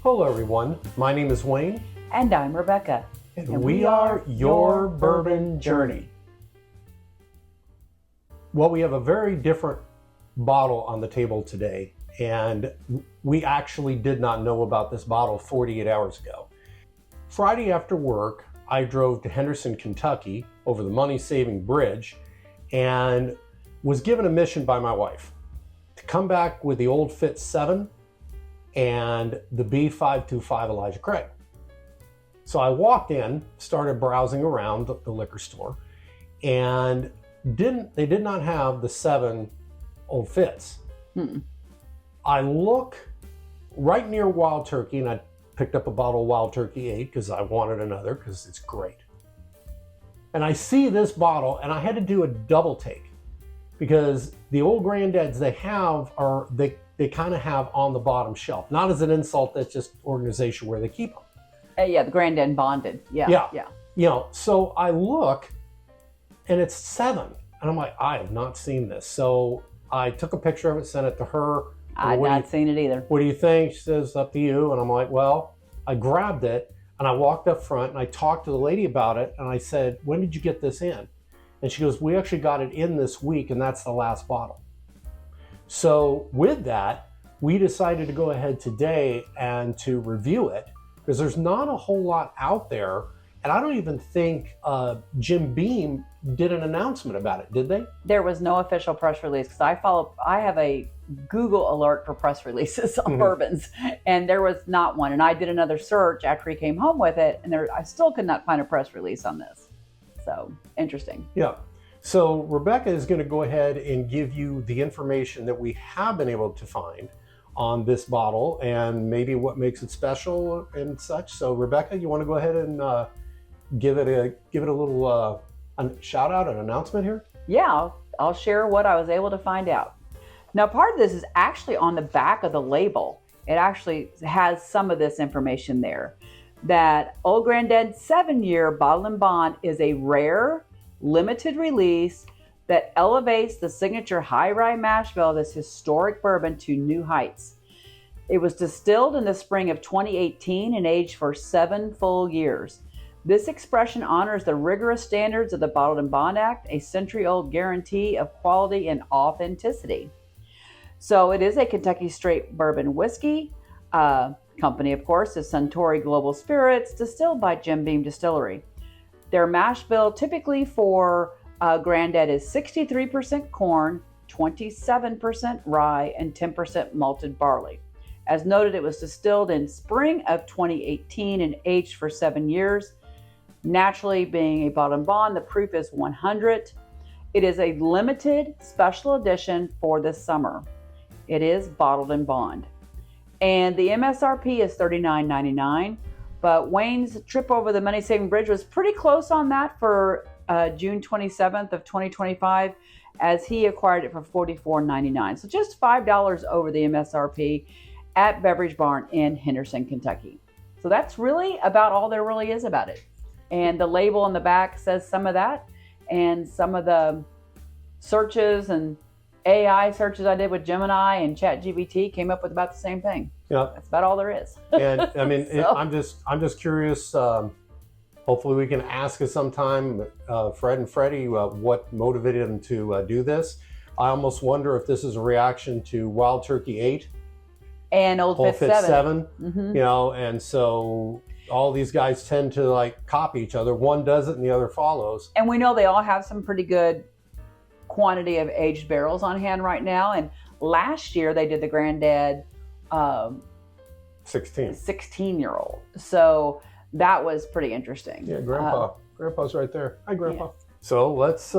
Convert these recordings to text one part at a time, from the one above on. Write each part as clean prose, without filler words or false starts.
Hello everyone, my name is Wayne. And I'm Rebecca. And we are your Bourbon Journey. Well, we have a very different bottle on the table today, and we actually did not know about this bottle 48 hours ago. Friday after work, I drove to Henderson, Kentucky over the money-saving bridge and was given a mission by my wife to come back with the Old Fit 7 and the B525 Elijah Craig. So I walked in, started browsing around the liquor store, and they did not have the 7 Old Fits. I look right near Wild Turkey, and I picked up a bottle of Wild Turkey 8 because I wanted another because it's great. And I see this bottle, and I had to do a double take because the old granddads they have are they kind of have on the bottom shelf. Not as an insult, that's just organization where they keep them. Yeah, the granddad bonded. Yeah. You know, so I look and it's 7. And I'm like, I have not seen this. So I took a picture of it, sent it to her. I've not seen it either. What do you think? She says, up to you. And I'm like, well, I grabbed it and I walked up front and I talked to the lady about it. And I said, when did you get this in? And she goes, we actually got it in this week and that's the last bottle. So with that, we decided to go ahead today and to review it because there's not a whole lot out there. And I don't even think Jim Beam did an announcement about it, did they? There was no official press release because I have a Google alert for press releases on bourbons, and there was not one. And I did another search after he came home with it, and I still could not find a press release on this. So interesting. Yeah. So Rebecca is going to go ahead and give you the information that we have been able to find on this bottle and maybe what makes it special and such. So Rebecca, you want to go ahead and give it a little shout out, an announcement here? Yeah, I'll share what I was able to find out. Now, part of this is actually on the back of the label. It actually has some of this information there. That Old Granddad 7-year Bottle and Bond is a rare, limited release that elevates the signature high-rye mash bill of this historic bourbon to new heights. It was distilled in the spring of 2018 and aged for 7 full years. This expression honors the rigorous standards of the Bottled and Bond Act, a century-old guarantee of quality and authenticity. So it is a Kentucky straight bourbon whiskey. Company, of course, is Suntory Global Spirits, distilled by Jim Beam Distillery. Their mash bill typically for Granddad is 63% corn, 27% rye, and 10% malted barley. As noted, it was distilled in spring of 2018 and aged for 7 years. Naturally, being a Bottled and Bond, the proof is 100. It is a limited special edition for this summer. It is Bottled and Bond. And the MSRP is $39.99, but Wayne's trip over the money-saving bridge was pretty close on that for June 27th of 2025, as he acquired it for $44.99. So just $5 over the MSRP at Beverage Barn in Henderson, Kentucky. So that's really about all there really is about it. And the label on the back says some of that, and some of the searches and AI searches I did with Gemini and ChatGPT came up with about the same thing. Yeah, that's about all there is. And I mean, I'm just curious. Hopefully, we can ask us sometime, Fred and Freddie, what motivated them to do this. I almost wonder if this is a reaction to Wild Turkey 8 and Old Fit 7. You know, and so all these guys tend to like copy each other. One does it, and the other follows. And we know they all have some pretty good quantity of aged barrels on hand right now. And last year they did the Granddad 16-year-old. So that was pretty interesting. Yeah, Grandpa's right there. Hi, Grandpa. Yeah. So let's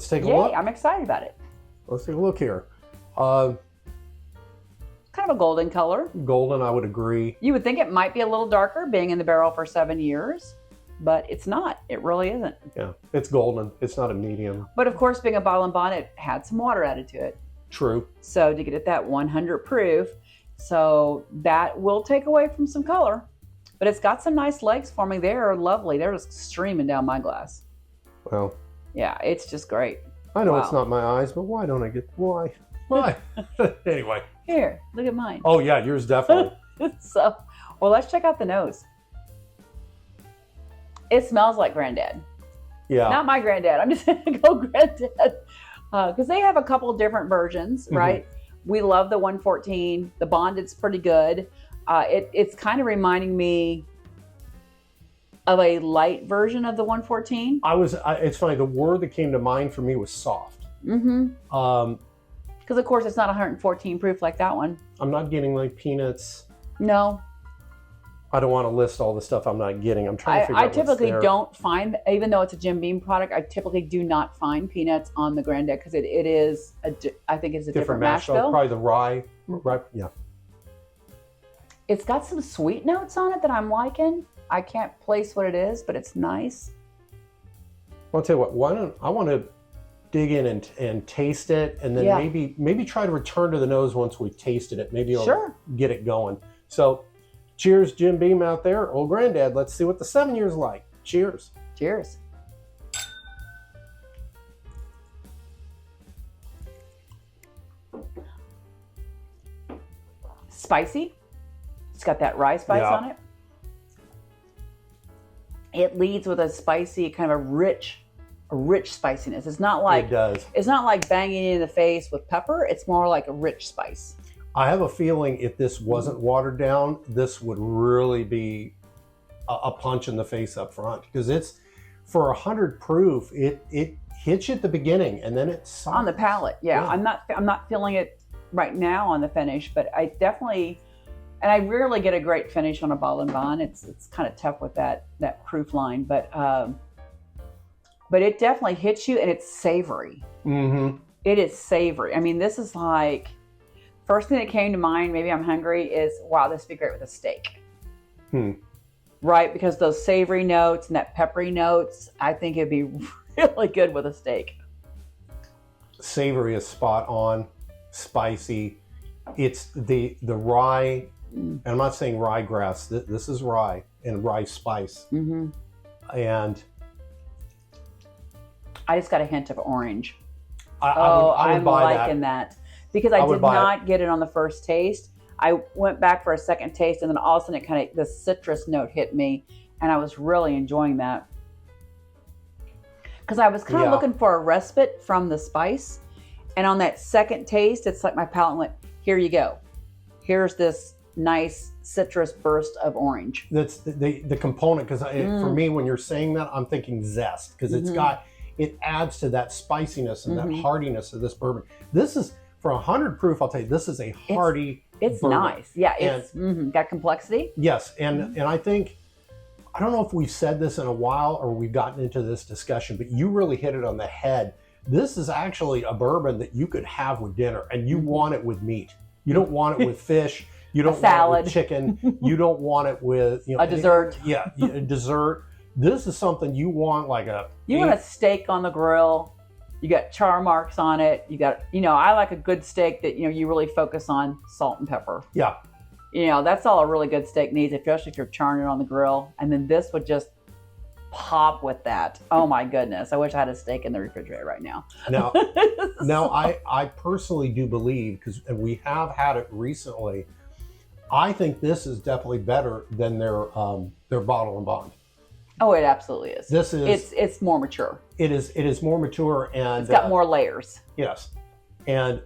take a look. I'm excited about it. Let's take a look here. Kind of a golden color. Golden, I would agree. You would think it might be a little darker, being in the barrel for 7 years. But it's not. It really isn't. Yeah, it's golden. It's not a medium. But of course, being a Bottled and Bond, it had some water added to it. True. So to get it that 100 proof, so that will take away from some color. But it's got some nice legs forming. They're lovely. They're just streaming down my glass. Well. Yeah, it's just great. I know it's not my eyes, but why don't I get, why? Anyway. Here, look at mine. Oh yeah, yours definitely. So Well, let's check out the nose. It smells like Granddad. Yeah. Not my Granddad. I'm just going to go Granddad. Because they have a couple different versions, right? We love the 114. The bonded's pretty good. It's kind of reminding me of a light version of the 114. It's funny. The word that came to mind for me was soft. Because of course it's not 114 proof like that one. I'm not getting like peanuts. No. I don't want to list all the stuff I'm not getting. I'm trying to figure out I typically what's there. don't find, even though it's a Jim Beam product, I typically do not find peanuts on the Granddad because I think it's a different mash bill. Probably the rye. Yeah. It's got some sweet notes on it that I'm liking. I can't place what it is, but it's nice. I'll tell you what. I want to dig in and taste it, and then maybe try to return to the nose once we've tasted it. Maybe I'll get it going. So, cheers, Jim Beam out there. Old Granddad. Let's see what the 7 years like. Cheers. Cheers. Spicy. It's got that rye spice on it. It leads with a spicy, kind of a rich spiciness. It's not like it does. It's not like banging you in the face with pepper. It's more like a rich spice. I have a feeling if this wasn't watered down, this would really be a punch in the face up front, because it's for 100 proof. It hits you at the beginning and then it's soft. On the palate. Yeah. I'm not feeling it right now on the finish, but I definitely. And I rarely get a great finish on a bottle and bond. It's kind of tough with that proof line, but it definitely hits you, and it's savory. It is savory. I mean, this is like, first thing that came to mind, maybe I'm hungry, is wow, this would be great with a steak. Right, because those savory notes and that peppery notes, I think it'd be really good with a steak. Savory is spot on, spicy. It's the rye. And I'm not saying ryegrass. This is rye and rye spice. And I just got a hint of orange. I would buy liking that because I did not get it on the first taste. I went back for a second taste, and then all of a sudden, the citrus note hit me, and I was really enjoying that because I was kind of looking for a respite from the spice, and on that second taste, it's like my palate went, "Here you go. Here's this nice citrus burst of orange." That's the component, because for me, when you're saying that, I'm thinking zest, because it adds to that spiciness and that hardiness of this bourbon. This is for 100 proof. I'll tell you, this is a hearty. It's bourbon. nice. Yeah, it's got complexity. Yes, and I think, I don't know if we've said this in a while or we've gotten into this discussion, but you really hit it on the head. This is actually a bourbon that you could have with dinner, and you want it with meat. You don't want it with fish. You don't want it with chicken. You don't want it with a dessert. A dessert. This is something you want like a. You want a steak on the grill. You got char marks on it. You got, I like a good steak that, you really focus on salt and pepper. Yeah. That's all a really good steak needs, especially if you're charring it on the grill. And then this would just pop with that. Oh my goodness. I wish I had a steak in the refrigerator right now. Now, I personally do believe, because we have had it recently, I think this is definitely better than their bottle and bond. Oh, it absolutely is. This is it's more mature. It is more mature, and it's got more layers. Yes, and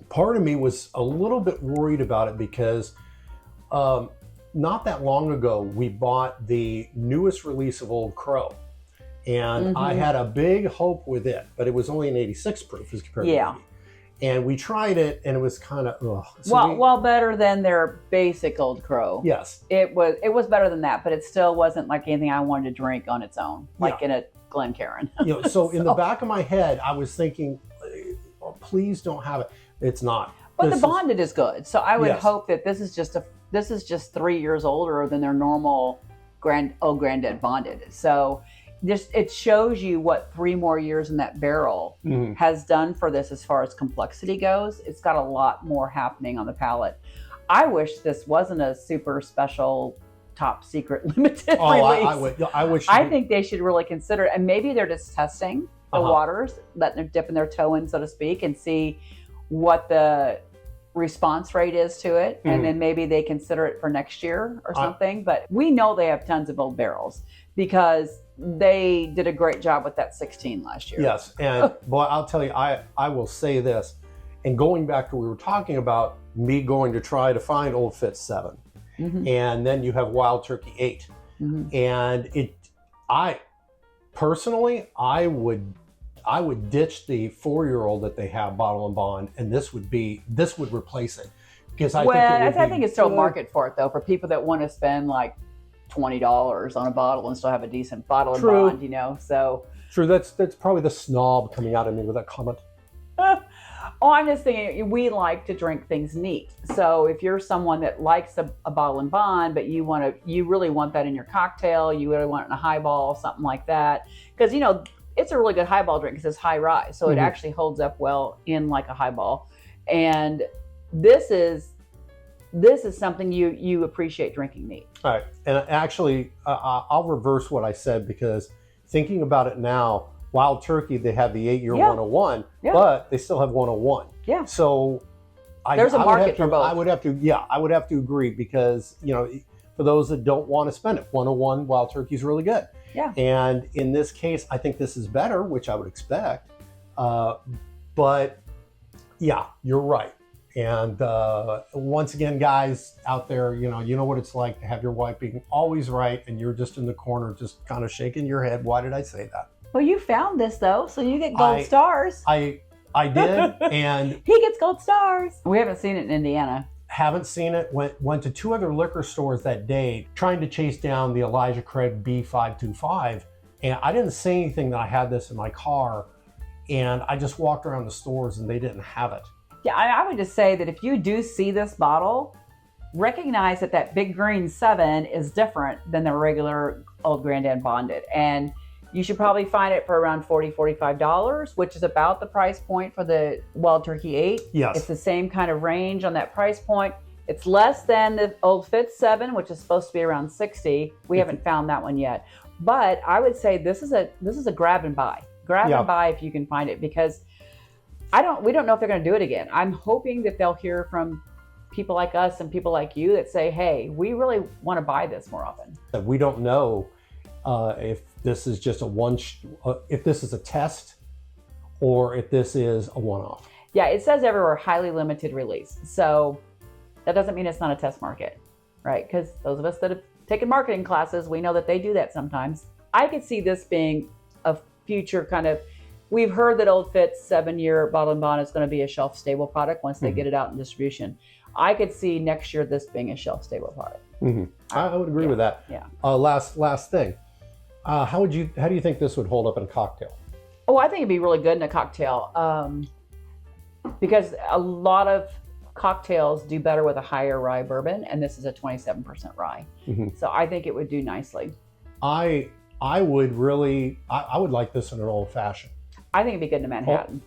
part of me was a little bit worried about it because not that long ago we bought the newest release of Old Crow, and I had a big hope with it, but it was only an 86 proof as compared to 80. And we tried it, and it was kind of well, better than their basic Old Crow. Yes, it was better than that, but it still wasn't like anything I wanted to drink on its own, like in a Glencairn. So in the back of my head, I was thinking, please don't have it. It's not. But the bonded is good, so I would hope that this is just 3 years older than their normal Old Granddad bonded. So it shows you what 3 more years in that barrel has done for this as far as complexity goes. It's got a lot more happening on the palate. I wish this wasn't a super special, top secret, limited release. I wish. I think they should really consider it. And maybe they're just testing the waters, letting them dipping their toe in, so to speak, and see what the response rate is to it, and then maybe they consider it for next year or something. But we know they have tons of old barrels because they did a great job with that 16 last year. Yes, and boy, I'll tell you, I will say this, and going back to what we were talking about, me going to try to find Old Fitz 7, and then you have Wild Turkey 8, and I personally, I would ditch the 4-year-old that they have, Bottle and Bond, and this would replace it, because I think it's still a market for it though, for people that want to spend like $20 on a bottle and still have a decent bottle and bond, you know. So true, that's probably the snob coming out of me with that comment. Oh, I'm just thinking we like to drink things neat. So if you're someone that likes a bottle and bond, but you really want that in your cocktail, you really want it in a highball, something like that, because you know it's a really good highball drink because it's high-rye, so it actually holds up well in like a highball. And this is something you appreciate drinking neat. All right, and actually, I'll reverse what I said, because thinking about it now, Wild Turkey, they have the 8-year 101, but they still have 101. Yeah. So there's a market for both. I would have to agree, because you know, for those that don't want to spend it, 101 Wild Turkey is really good. Yeah. And in this case, I think this is better, which I would expect. But yeah, you're right. And once again, guys out there, you know what it's like to have your wife being always right, and you're just in the corner, just kind of shaking your head. Why did I say that? Well, you found this though, so you get gold stars. I did, and he gets gold stars. We haven't seen it in Indiana. Haven't seen it. Went to 2 other liquor stores that day trying to chase down the Elijah Craig B525, and I didn't say anything that I had this in my car, and I just walked around the stores and they didn't have it. Yeah, I would just say that if you do see this bottle, recognize that big green 7 is different than the regular Old Grandad Bonded, and you should probably find it for around $40, $45, which is about the price point for the Wild Turkey 8. Yes. It's the same kind of range on that price point. It's less than the Old Fitz 7, which is supposed to be around $60. We haven't found that one yet. But I would say this is a grab and buy. Grab and buy if you can find it, because we don't know if they're going to do it again. I'm hoping that they'll hear from people like us and people like you that say, hey, we really want to buy this more often. We don't know if this is just if this is a test or if this is a one-off. Yeah, it says everywhere highly limited release. So that doesn't mean it's not a test market, right? Because those of us that have taken marketing classes, we know that they do that sometimes. I could see this being a future kind of, we've heard that Old Fitz 7-year bottle and bond is going to be a shelf stable product once they get it out in distribution. I could see next year this being a shelf stable product. I would agree with that. Yeah. Last thing. How do you think this would hold up in a cocktail? Oh, I think it'd be really good in a cocktail, because a lot of cocktails do better with a higher rye bourbon, and this is a 27% rye. So I think it would do nicely. I would like this in an old fashioned. I think it'd be good in a Manhattan.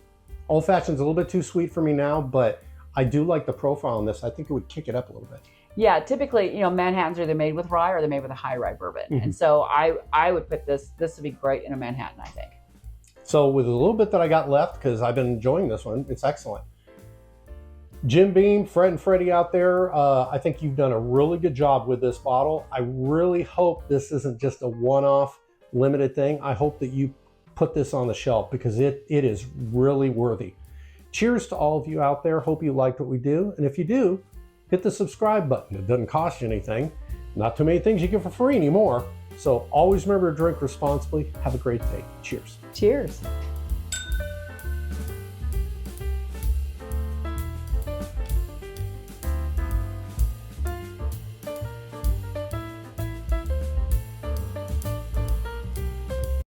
Old fashioned's a little bit too sweet for me now, but I do like the profile on this. I think it would kick it up a little bit. Yeah, typically, Manhattans are either made with rye or they're made with a high rye bourbon. And so I would put this would be great in a Manhattan, I think. So with a little bit that I got left, because I've been enjoying this one, it's excellent. Jim Beam, Fred and Freddie out there, I think you've done a really good job with this bottle. I really hope this isn't just a one-off limited thing. I hope that you put this on the shelf, because it is really worthy. Cheers to all of you out there. Hope you liked what we do. And if you do, hit the subscribe button. It doesn't cost you anything. Not too many things you get for free anymore. So always remember to drink responsibly. Have a great day. Cheers. Cheers.